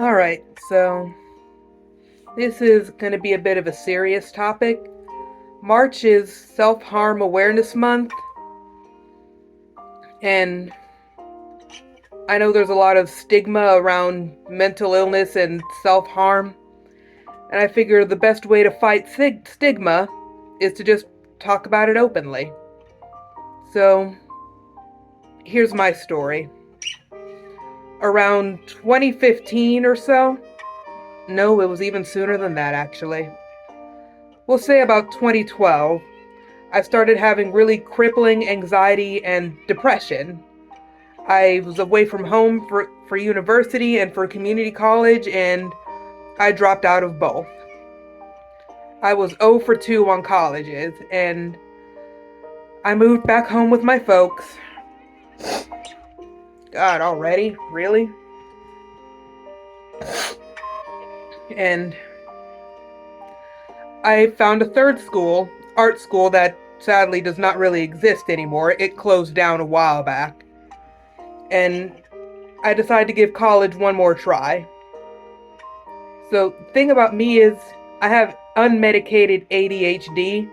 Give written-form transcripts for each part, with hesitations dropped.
Alright, so this is going to be a bit of a serious topic. March is Self-Harm Awareness Month, and I know there's a lot of stigma around mental illness and self-harm, and I figure the best way to fight stigma is to just talk about it openly. So, here's my story. Around 2015 or so, no, it was even sooner than that actually. We'll say about 2012, I started having really crippling anxiety and depression. I was away from home for university and for community college, and I dropped out of both. I was 0 for 2 on colleges, and I moved back home with my folks. God, already? Really? And I found a third school, art school, that sadly does not really exist anymore. It closed down a while back. And I decided to give college one more try. So, the thing about me is I have unmedicated ADHD.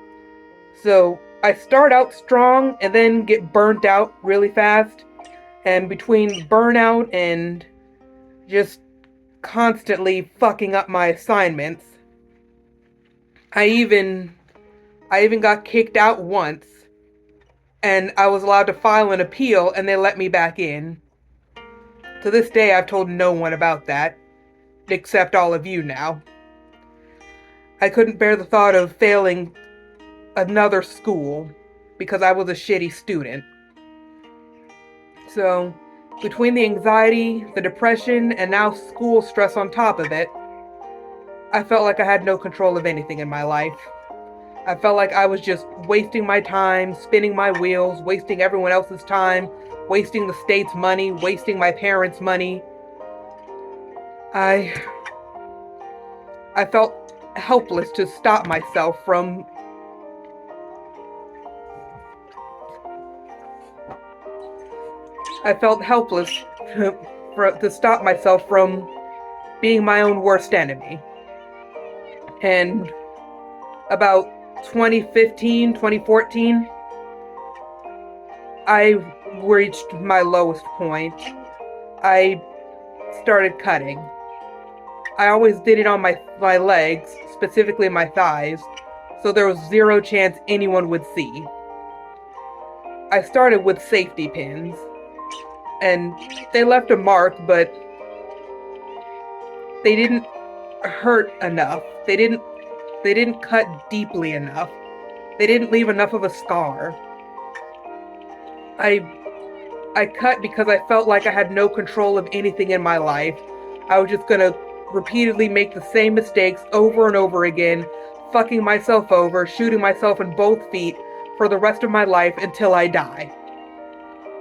So, I start out strong and then get burnt out really fast. And between burnout and just constantly fucking up my assignments, I even got kicked out once, and I was allowed to file an appeal, and they let me back in. To this day, I've told no one about that, except all of you now. I couldn't bear the thought of failing another school because I was a shitty student. So, between the anxiety, the depression, and now school stress on top of it, I felt like I had no control of anything in my life. I felt like I was just wasting my time, spinning my wheels, wasting everyone else's time, wasting the state's money, wasting my parents' money. I felt helpless to stop myself from to stop myself from being my own worst enemy. And about 2015, 2014, I reached my lowest point. I started cutting. I always did it on my legs, specifically my thighs, so there was zero chance anyone would see. I started with safety pins, and they left a mark, but they didn't hurt enough. They didn't cut deeply enough. They didn't leave enough of a scar. I cut because I felt like I had no control of anything in my life. I was just gonna repeatedly make the same mistakes over and over again, fucking myself over, shooting myself in both feet for the rest of my life until I die.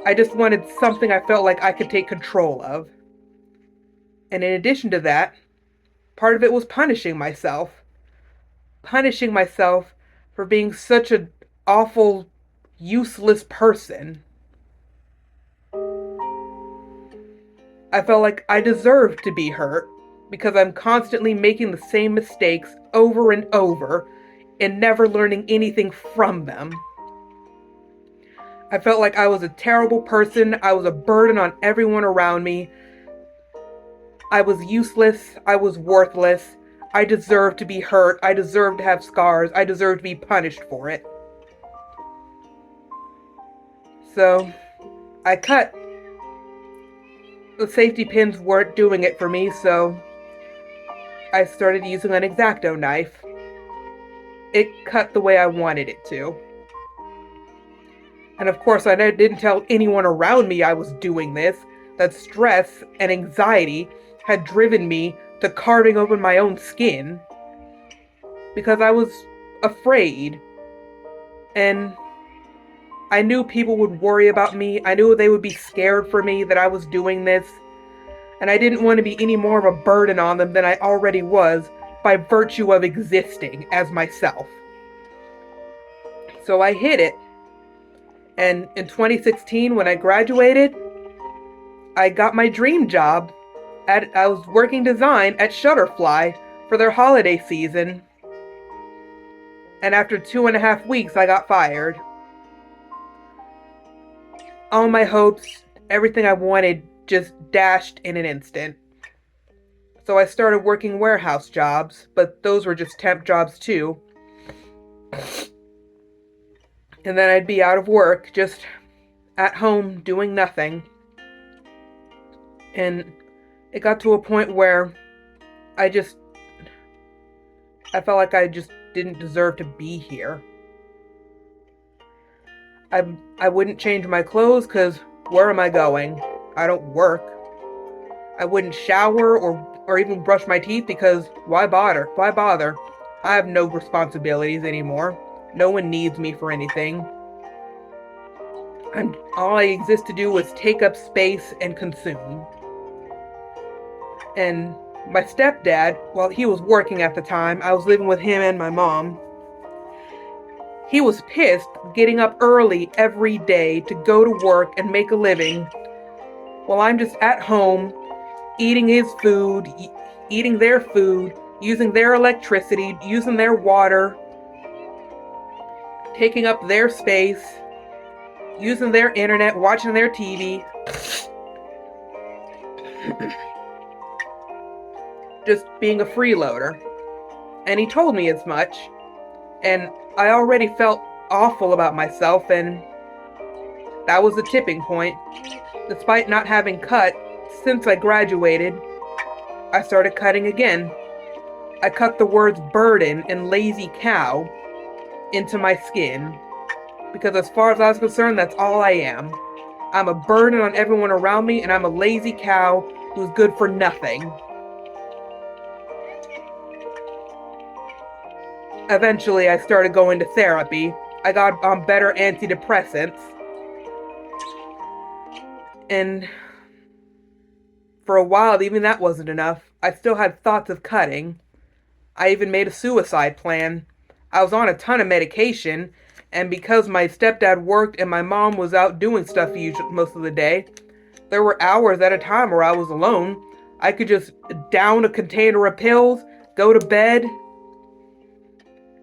I just wanted something I felt like I could take control of. And in addition to that, part of it was punishing myself. Punishing myself for being such an awful, useless person. I felt like I deserved to be hurt because I'm constantly making the same mistakes over and over and never learning anything from them. I felt like I was a terrible person. I was a burden on everyone around me. I was useless. I was worthless. I deserved to be hurt. I deserved to have scars. I deserved to be punished for it. So, I cut. The safety pins weren't doing it for me, so I started using an X-Acto knife. It cut the way I wanted it to. And of course, I didn't tell anyone around me I was doing this, that stress and anxiety had driven me to carving open my own skin. Because I was afraid. And I knew people would worry about me. I knew they would be scared for me that I was doing this. And I didn't want to be any more of a burden on them than I already was by virtue of existing as myself. So I hid it. And in 2016, when I graduated, I got my dream job I was working design at Shutterfly for their holiday season, and after 2.5 weeks, I got fired. All my hopes, everything I wanted, just dashed in an instant. So I started working warehouse jobs, but those were just temp jobs too. And then I'd be out of work, just at home doing nothing. And it got to a point where I felt like I just didn't deserve to be here. I wouldn't change my clothes because where am I going? I don't work. I wouldn't shower or even brush my teeth because why bother? Why bother? I have no responsibilities anymore. No one needs me for anything. All I exist to do is take up space and consume. And my stepdad, well, he was working at the time. I was living with him and my mom. He was pissed getting up early every day to go to work and make a living while I'm just at home eating his food, eating their food, using their electricity, using their water, taking up their space, using their internet, watching their TV. Just being a freeloader. And he told me as much. And I already felt awful about myself, and that was the tipping point. Despite not having cut since I graduated, I started cutting again. I cut the words burden and lazy cow into my skin. Because as far as I was concerned, that's all I am. I'm a burden on everyone around me, and I'm a lazy cow who's good for nothing. Eventually, I started going to therapy. I got on better antidepressants. And for a while, even that wasn't enough. I still had thoughts of cutting. I even made a suicide plan. I was on a ton of medication, and because my stepdad worked and my mom was out doing stuff most of the day, there were hours at a time where I was alone. I could just down a container of pills, go to bed,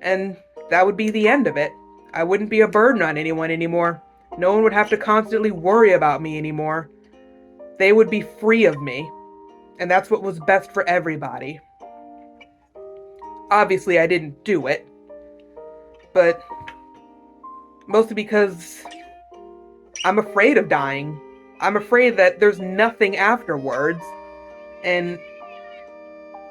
and that would be the end of it. I wouldn't be a burden on anyone anymore. No one would have to constantly worry about me anymore. They would be free of me. And that's what was best for everybody. Obviously, I didn't do it. But mostly because I'm afraid of dying. I'm afraid that there's nothing afterwards. And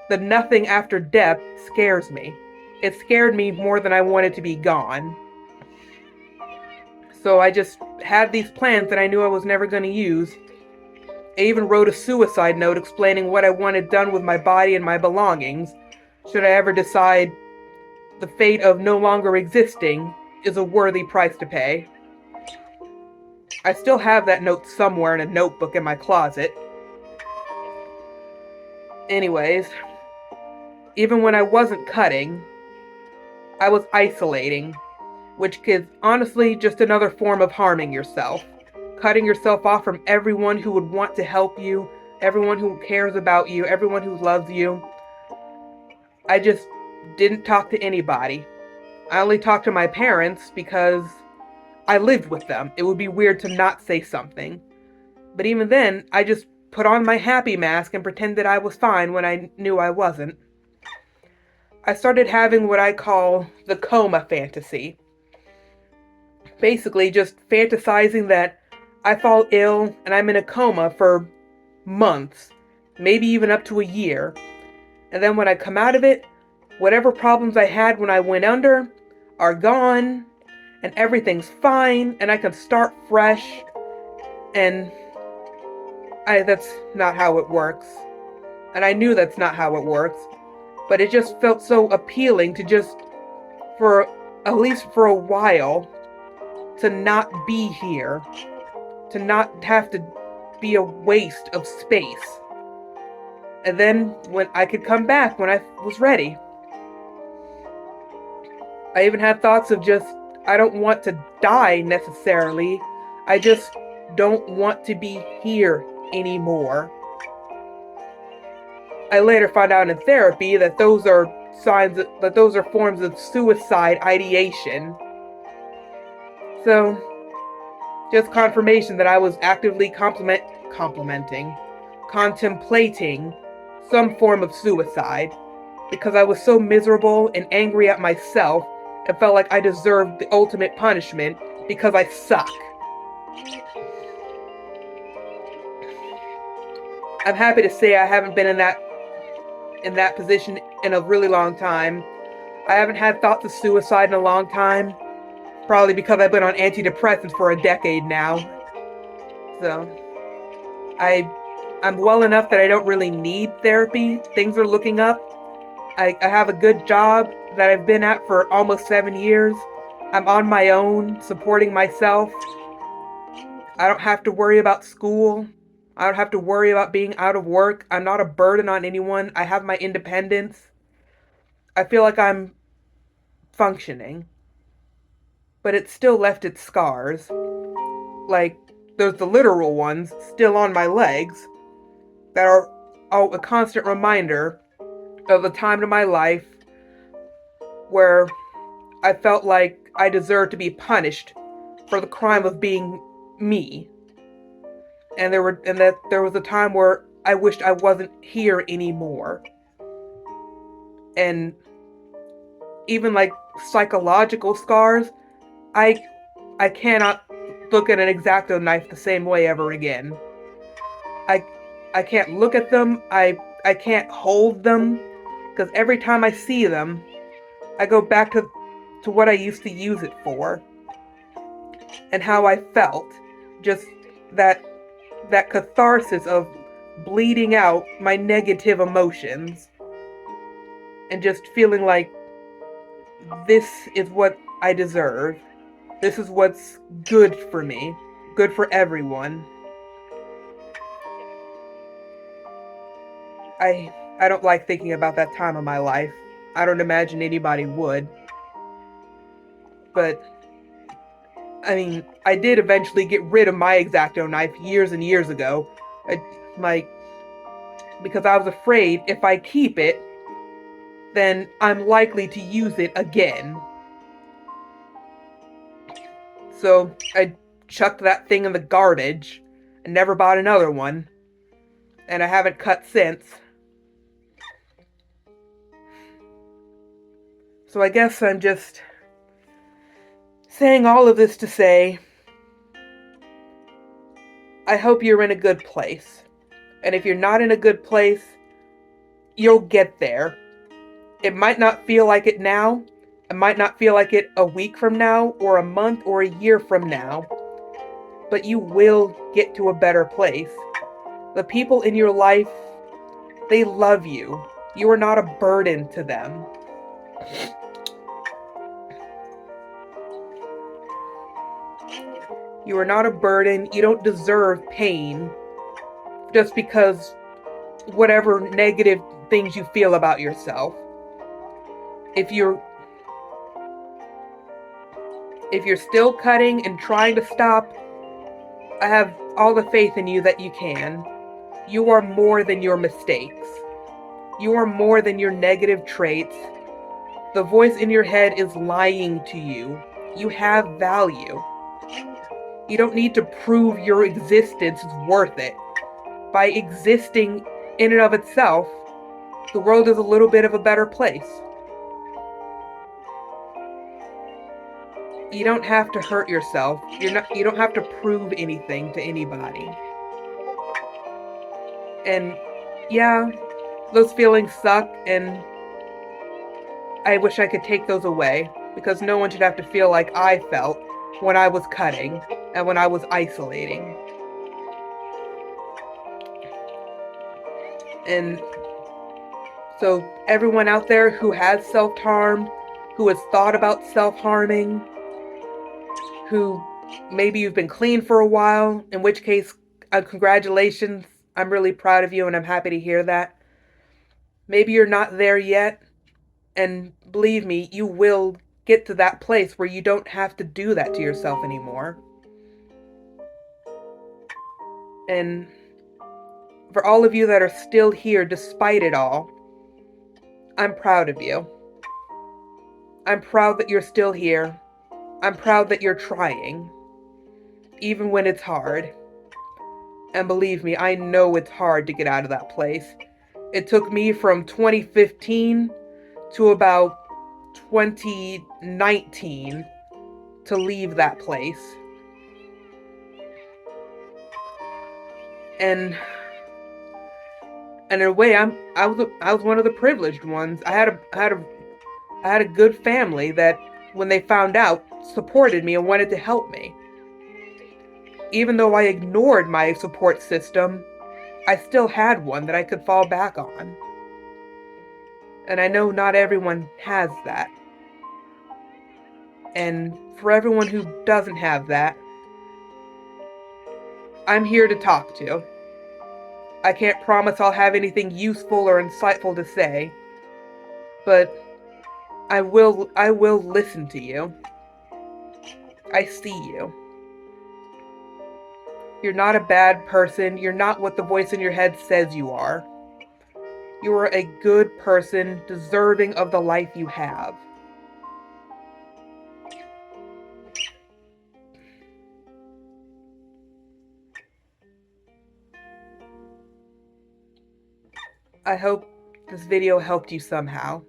the nothing after death scares me. It scared me more than I wanted to be gone. So I just had these plans that I knew I was never going to use. I even wrote a suicide note explaining what I wanted done with my body and my belongings, should I ever decide the fate of no longer existing is a worthy price to pay. I still have that note somewhere in a notebook in my closet. Anyways, even when I wasn't cutting, I was isolating, which is honestly just another form of harming yourself. Cutting yourself off from everyone who would want to help you, everyone who cares about you, everyone who loves you. I just didn't talk to anybody. I only talked to my parents because I lived with them. It would be weird to not say something. But even then, I just put on my happy mask and pretended I was fine when I knew I wasn't. I started having what I call the coma fantasy. Basically, just fantasizing that I fall ill and I'm in a coma for months, maybe even up to a year. And then when I come out of it, whatever problems I had when I went under are gone, and everything's fine, and I can start fresh. And that's not how it works. And I knew that's not how it works. But it just felt so appealing to just, for at least for a while, to not be here. To not have to be a waste of space. And then when I could come back when I was ready. I even had thoughts of just, I don't want to die necessarily. I just don't want to be here anymore. I later found out in therapy that those are that those are forms of suicide ideation. So, just confirmation that I was actively contemplating some form of suicide because I was so miserable and angry at myself and felt like I deserved the ultimate punishment because I suck. I'm happy to say I haven't been in that position in a really long time. I haven't had thoughts of suicide in a long time, probably because I've been on antidepressants for a decade now. So, I'm well enough that I don't really need therapy. Things are looking up. I have a good job that I've been at for almost 7 years. I'm on my own, supporting myself. I don't have to worry about school. I don't have to worry about being out of work. I'm not a burden on anyone. I have my independence. I feel like I'm functioning. But it still left its scars. Like, there's the literal ones still on my legs that are a constant reminder of the time in my life where I felt like I deserved to be punished for the crime of being me. And that there was a time where I wished I wasn't here anymore. And even like psychological scars, I cannot look at an X-Acto knife the same way ever again. I can't look at them. I can't hold them because every time I see them, I go back to what I used to use it for and how I felt. Just that catharsis of bleeding out my negative emotions and just feeling like this is what I deserve. This is what's good for me, good for everyone. I don't like thinking about that time of my life. I don't imagine anybody would. But I mean, I did eventually get rid of my X-Acto knife years and years ago. Because I was afraid if I keep it, then I'm likely to use it again. So I chucked that thing in the garbage and never bought another one. And I haven't cut since. So I guess I'm just saying all of this to say, I hope you're in a good place. And if you're not in a good place, you'll get there. It might not feel like it now. It might not feel like it a week from now, or a month, or a year from now. But you will get to a better place. The people in your life, they love you. You are not a burden to them. You are not a burden. You don't deserve pain just because whatever negative things you feel about yourself. If you're still cutting and trying to stop, I have all the faith in you that you can. You are more than your mistakes. You are more than your negative traits. The voice in your head is lying to you. You have value. You don't need to prove your existence is worth it. By existing in and of itself, the world is a little bit of a better place. You don't have to hurt yourself. You don't have to prove anything to anybody. And yeah, those feelings suck, and I wish I could take those away, because no one should have to feel like I felt when I was cutting and when I was isolating. And so everyone out there who has self-harmed, who has thought about self-harming, who maybe you've been clean for a while, in which case, congratulations. I'm really proud of you and I'm happy to hear that. Maybe you're not there yet, and believe me, you will get to that place where you don't have to do that to yourself anymore. And For all of you that are still here despite it all, I'm proud of you. I'm proud that you're still here. I'm proud that you're trying, even when it's hard. And believe me, I know it's hard to get out of that place. It took me from 2015 to about 2019 to leave that place. And in a way, I was one of the privileged ones. I had a good family that, when they found out, supported me and wanted to help me. Even though I ignored my support system, I still had one that I could fall back on. And I know not everyone has that. And for everyone who doesn't have that, I'm here to talk to. I can't promise I'll have anything useful or insightful to say, but I will listen to you. I see you. You're not a bad person. You're not what the voice in your head says you are. You are a good person, deserving of the life you have. I hope this video helped you somehow.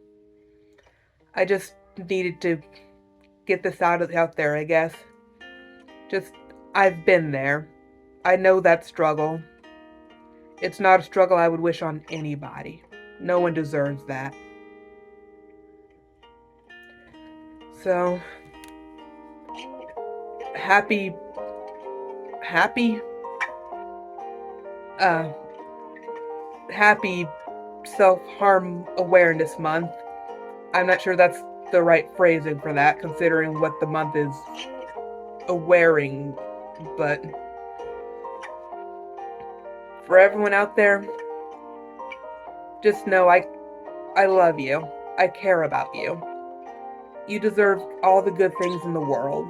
I just needed to get this out there, I guess. I've been there. I know that struggle. It's not a struggle I would wish on anybody. No one deserves that. So, happy Self-Harm Awareness Month. I'm not sure that's the right phrasing for that, considering what the month is awaring, but for everyone out there, just know I love you. I care about you. You deserve all the good things in the world.